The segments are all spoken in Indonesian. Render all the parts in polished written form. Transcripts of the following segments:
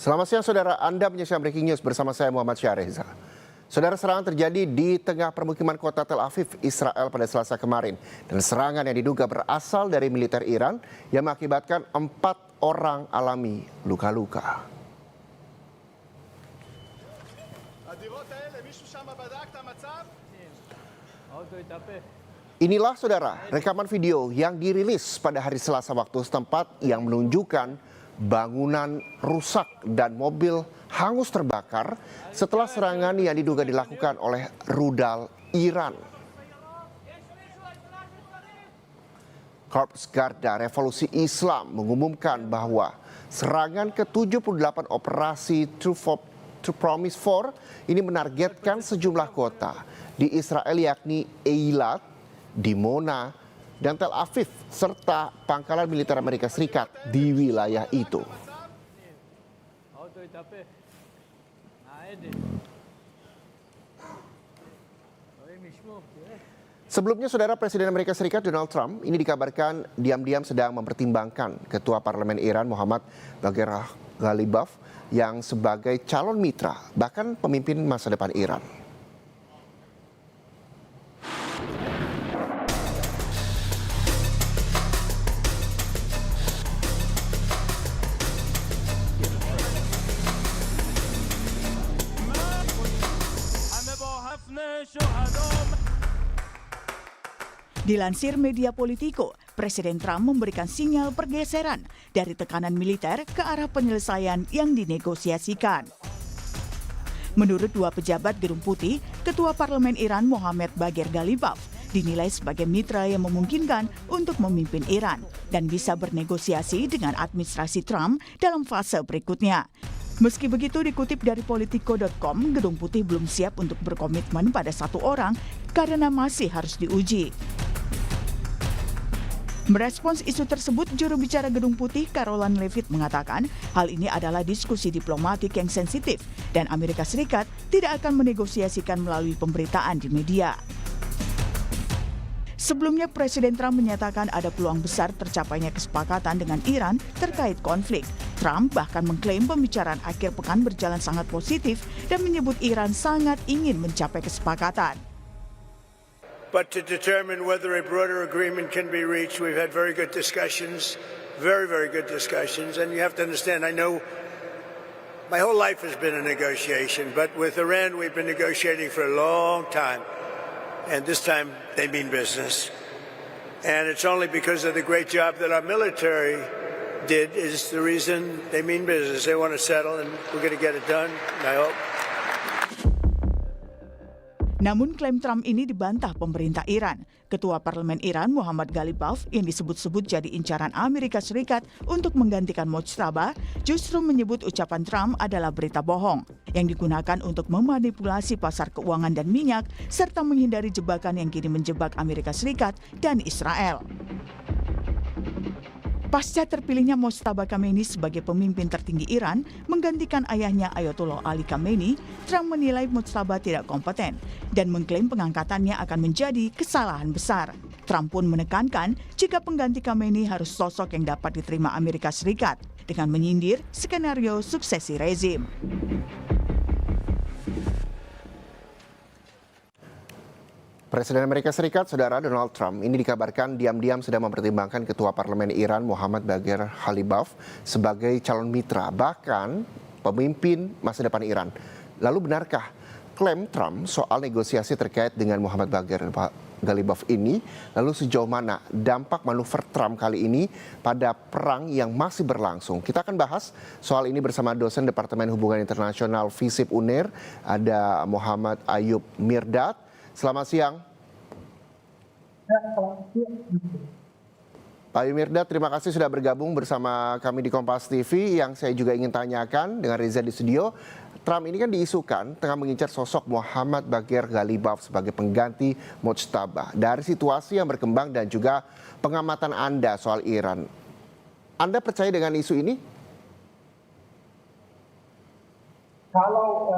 Selamat siang saudara, Anda menyaksikan Breaking News bersama saya Muhammad Syareza. Saudara, serangan terjadi di tengah permukiman kota Tel Aviv, Israel pada Selasa kemarin. Dan serangan yang diduga berasal dari militer Iran yang mengakibatkan 4 orang alami luka-luka. Inilah saudara, rekaman video yang dirilis pada hari Selasa waktu setempat yang menunjukkan bangunan rusak dan mobil hangus terbakar setelah serangan yang diduga dilakukan oleh rudal Iran. Korps Garda Revolusi Islam mengumumkan bahwa serangan ke-78 operasi True Promise 4 ini menargetkan sejumlah kota di Israel yakni Eilat, Dimona, dan Tel Aviv serta pangkalan militer Amerika Serikat di wilayah itu. Sebelumnya, saudara, Presiden Amerika Serikat Donald Trump ini dikabarkan diam-diam sedang mempertimbangkan Ketua Parlemen Iran Mohammad Bagher Ghalibaf yang sebagai calon mitra, bahkan pemimpin masa depan Iran. Dilansir media Politico, Presiden Trump memberikan sinyal pergeseran dari tekanan militer ke arah penyelesaian yang dinegosiasikan. Menurut dua pejabat Gedung Putih, Ketua Parlemen Iran Mohammad Bagher Ghalibaf dinilai sebagai mitra yang memungkinkan untuk memimpin Iran dan bisa bernegosiasi dengan administrasi Trump dalam fase berikutnya. Meski begitu, dikutip dari Politico.com, Gedung Putih belum siap untuk berkomitmen pada satu orang karena masih harus diuji. Merespons isu tersebut, juru bicara Gedung Putih Karoline Leavitt mengatakan hal ini adalah diskusi diplomatik yang sensitif dan Amerika Serikat tidak akan menegosiasikan melalui pemberitaan di media. Sebelumnya, Presiden Trump menyatakan ada peluang besar tercapainya kesepakatan dengan Iran terkait konflik. Trump bahkan mengklaim pembicaraan akhir pekan berjalan sangat positif dan menyebut Iran sangat ingin mencapai kesepakatan. But to determine whether a broader agreement can be reached, we've had very good discussions, very good discussions. And you have to understand, I know my whole life has been a negotiation, but with Iran, we've been negotiating for a long time. And this time, they mean business. And it's only because of the great job that our military did is the reason they mean business. They want to settle, and we're going to get it done, I hope. Namun klaim Trump ini dibantah pemerintah Iran. Ketua Parlemen Iran Mohammad Ghalibaf yang disebut-sebut jadi incaran Amerika Serikat untuk menggantikan Mojtaba justru menyebut ucapan Trump adalah berita bohong yang digunakan untuk memanipulasi pasar keuangan dan minyak serta menghindari jebakan yang kini menjebak Amerika Serikat dan Israel. Pasca terpilihnya Mojtaba Khamenei sebagai pemimpin tertinggi Iran menggantikan ayahnya Ayatollah Ali Khamenei, Trump menilai Mojtaba tidak kompeten dan mengklaim pengangkatannya akan menjadi kesalahan besar. Trump pun menekankan jika pengganti Khamenei harus sosok yang dapat diterima Amerika Serikat dengan menyindir skenario suksesi rezim. Presiden Amerika Serikat, saudara, Donald Trump ini dikabarkan diam-diam sedang mempertimbangkan Ketua Parlemen Iran Mohammad Bagher Ghalibaf sebagai calon mitra, bahkan pemimpin masa depan Iran. Lalu benarkah klaim Trump soal negosiasi terkait dengan Mohammad Bagher Ghalibaf ini? Lalu sejauh mana dampak manuver Trump kali ini pada perang yang masih berlangsung? Kita akan bahas soal ini bersama dosen Departemen Hubungan Internasional FISIP UNER, ada Muhammad Ayub Mirdad. Selamat siang. Pak Mirdad, terima kasih sudah bergabung bersama kami di Kompas TV. Yang saya juga ingin tanyakan dengan Reza di studio, Trump ini kan diisukan tengah mengincar sosok Mohammad Bagher Ghalibaf sebagai pengganti Mojtaba. Dari situasi yang berkembang dan juga pengamatan Anda soal Iran, Anda percaya dengan isu ini? Kalau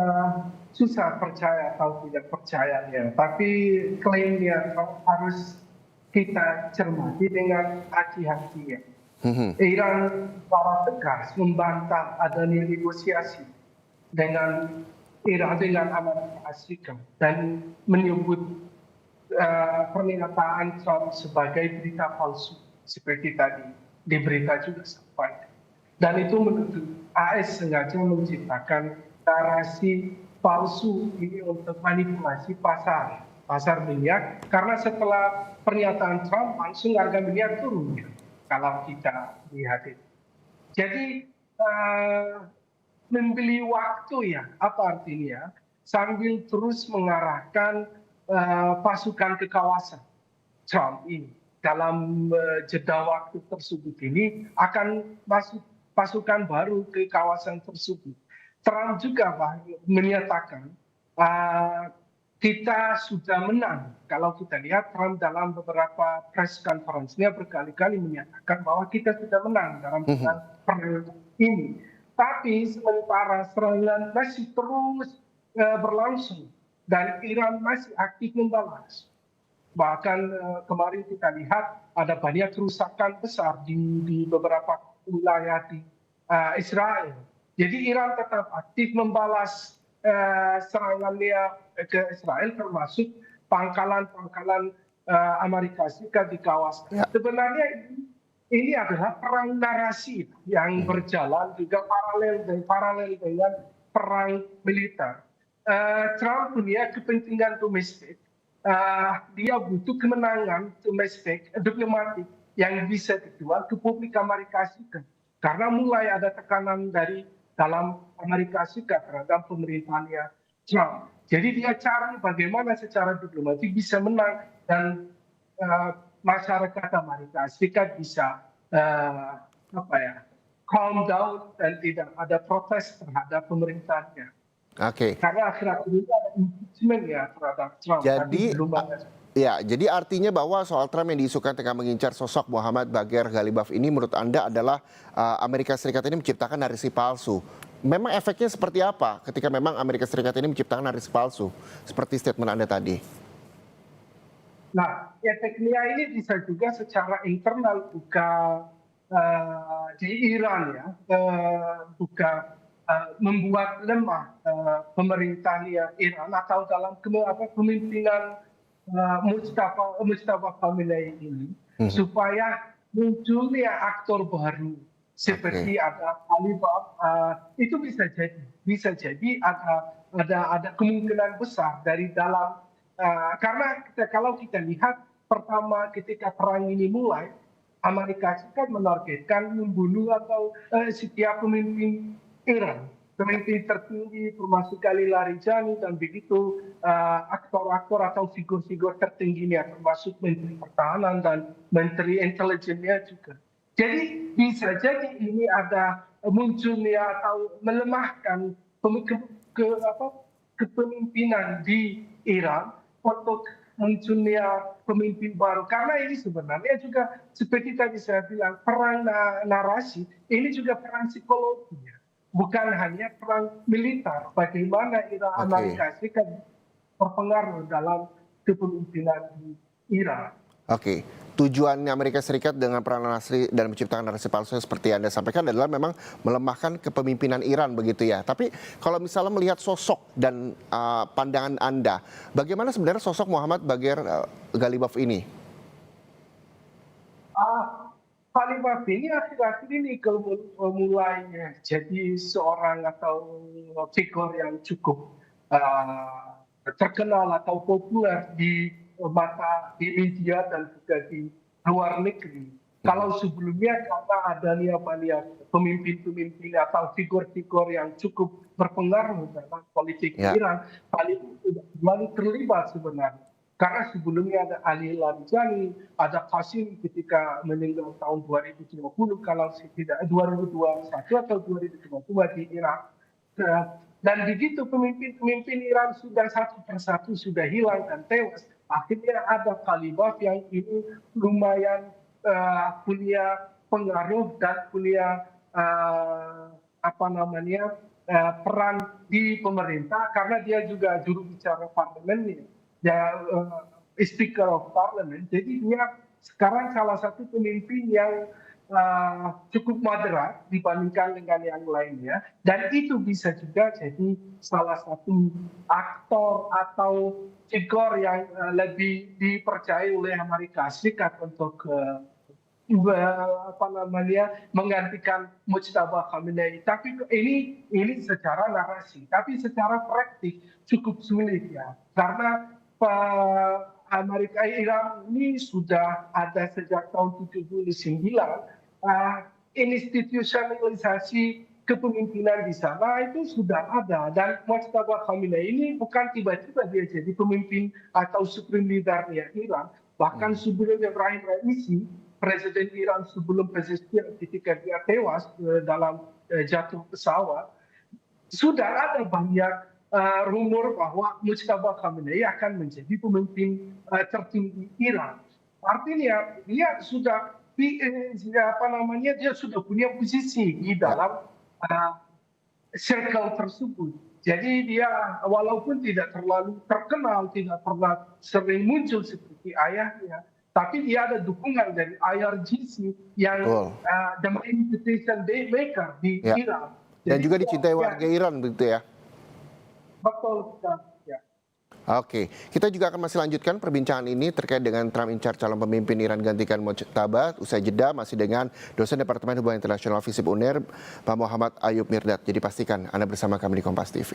susah percaya atau tidak percayanya, tapi klaimnya harus kita cermati dengan hati-hati ya. Iran secara tegas membantah adanya negosiasi dengan Iran dengan Amerika Serikat dan menyebut pernyataan Trump sebagai berita palsu seperti tadi di berita juga sampai. Dan itu menuntut AS sengaja menciptakan narasi palsu ini untuk manipulasi pasar minyak, karena setelah pernyataan Trump langsung harga minyak turun kalau kita lihat itu. Jadi membeli waktu ya, apa artinya? Sambil terus mengarahkan pasukan ke kawasan Trump ini. Dalam jeda waktu tersebut ini akan masuk pasukan baru ke kawasan tersebut. Trump juga menyatakan kita sudah menang. Kalau kita lihat Trump dalam beberapa press conference-nya berkali-kali menyatakan bahwa kita sudah menang dalam perang ini. Tapi sementara serangan masih terus berlangsung dan Iran masih aktif membalas. Bahkan kemarin kita lihat ada banyak kerusakan besar di beberapa wilayah di Israel. Jadi Iran tetap aktif membalas serangannya ke Israel, termasuk pangkalan-pangkalan Amerika Serikat di kawasan. Sebenarnya ini adalah perang narasi yang berjalan juga paralel dengan perang militer. Trump punya kepentingan domestik. Dia butuh kemenangan domestik, diplomatik yang bisa dijual ke publik Amerika Serikat. Karena mulai ada tekanan dari dalam Amerika Serikat terhadap pemerintahannya Trump. Jadi dia cari bagaimana secara diplomatik bisa menang dan masyarakat Amerika Serikat bisa calm down dan tidak ada protes terhadap pemerintahnya. Oke. Karena akhir-akhir ini ada impeachment ya terhadap Trump. Jadi artinya bahwa soal Trump yang diisukan tengah mengincar sosok Muhammad Bagher Ghalibaf ini menurut Anda adalah Amerika Serikat ini menciptakan narasi palsu. Memang efeknya seperti apa ketika memang Amerika Serikat ini menciptakan narasi palsu? Seperti statement Anda tadi. Nah, efeknya ini bisa juga secara internal bukan di Iran ya, bukan membuat lemah pemerintahnya Iran atau dalam kepemimpinan Mustafa Khamenei ini supaya munculnya aktor baru seperti ada Ghalibaf, itu bisa jadi ada kemungkinan besar dari dalam karena kalau kita lihat pertama ketika perang ini mulai, Amerika Serikat menargetkan membunuh atau setiap pemimpin Iran, pemimpin tertinggi termasuk Khalil Larijani dan begitu aktor-aktor atau figur-figur tertingginya termasuk Menteri Pertahanan dan Menteri Intelijennya juga. Jadi bisa jadi ini ada munculnya atau melemahkan kepemimpinan di Iran untuk munculnya pemimpin baru. Karena ini sebenarnya juga seperti tadi saya bilang perang narasi, ini juga perang psikologi. Bukan hanya perang militer, bagaimana Amerika Serikat berpengaruh dalam kepemimpinan di Iran. Oke, tujuannya Amerika Serikat dengan perang narasi dan menciptakan narasi palsu seperti Anda sampaikan adalah memang melemahkan kepemimpinan Iran begitu ya. Tapi kalau misalnya melihat sosok dan pandangan Anda, bagaimana sebenarnya sosok Muhammad Bagher Ghalibaf ini? Ghalibaf ini akhir-akhir ini mulai jadi seorang atau figur yang cukup terkenal atau populer di media dan juga di luar negeri. Kalau sebelumnya karena adanya banyak pemimpin-pemimpin atau figur-figur yang cukup berpengaruh dalam politik Iran, Ghalibaf sudah mulai terlibat sebenarnya. Karena sebelumnya ada Ali Larijani, ada Qasim ketika meninggal tahun 2020, kalau tidak 2021 atau 2022 di Irak. Dan begitu pemimpin-pemimpin Iran sudah satu persatu sudah hilang dan tewas. Akhirnya ada Ghalibaf yang ini lumayan punya pengaruh dan punya peran di pemerintah karena dia juga juru bicara parlemen, Speaker of Parliament. Jadi dia sekarang salah satu pemimpin yang cukup moderat dibandingkan dengan yang lainnya, dan itu bisa juga jadi salah satu aktor atau figur yang lebih dipercaya oleh Amerika Serikat untuk menggantikan Mujtaba Khamenei. Tapi ini secara narasi, tapi secara praktik cukup sulit ya, karena Amerika Iran ini sudah ada sejak tahun 79. Institusionalisasi kepemimpinan di sana itu sudah ada, dan Mujtaba Khamenei ini bukan tiba-tiba dia jadi pemimpin atau supreme leader-nya Iran. Bahkan sebelum Ibrahim Raisi, presiden Iran sebelum presiden ketika dia tewas dalam jatuh pesawat, sudah ada banyak rumor bahwa Mujtaba Khamenei akan menjadi pemimpin tertinggi Iran. Artinya dia sudah dia sudah punya posisi di dalam circle tersebut. Jadi dia walaupun tidak terlalu terkenal, tidak pernah sering muncul seperti ayahnya, tapi dia ada dukungan dari IRGC yang the main decision maker di Iran. Dan juga dicintai warga Iran begitu ya? Betul. Ya. Oke, kita juga akan masih lanjutkan perbincangan ini terkait dengan Trump in charge calon pemimpin Iran gantikan Mujtaba. Usai jeda masih dengan dosen Departemen Hubungan Internasional FISIP UNER, Pak Muhammad Ayub Mirdad. Jadi pastikan Anda bersama kami di Kompas TV.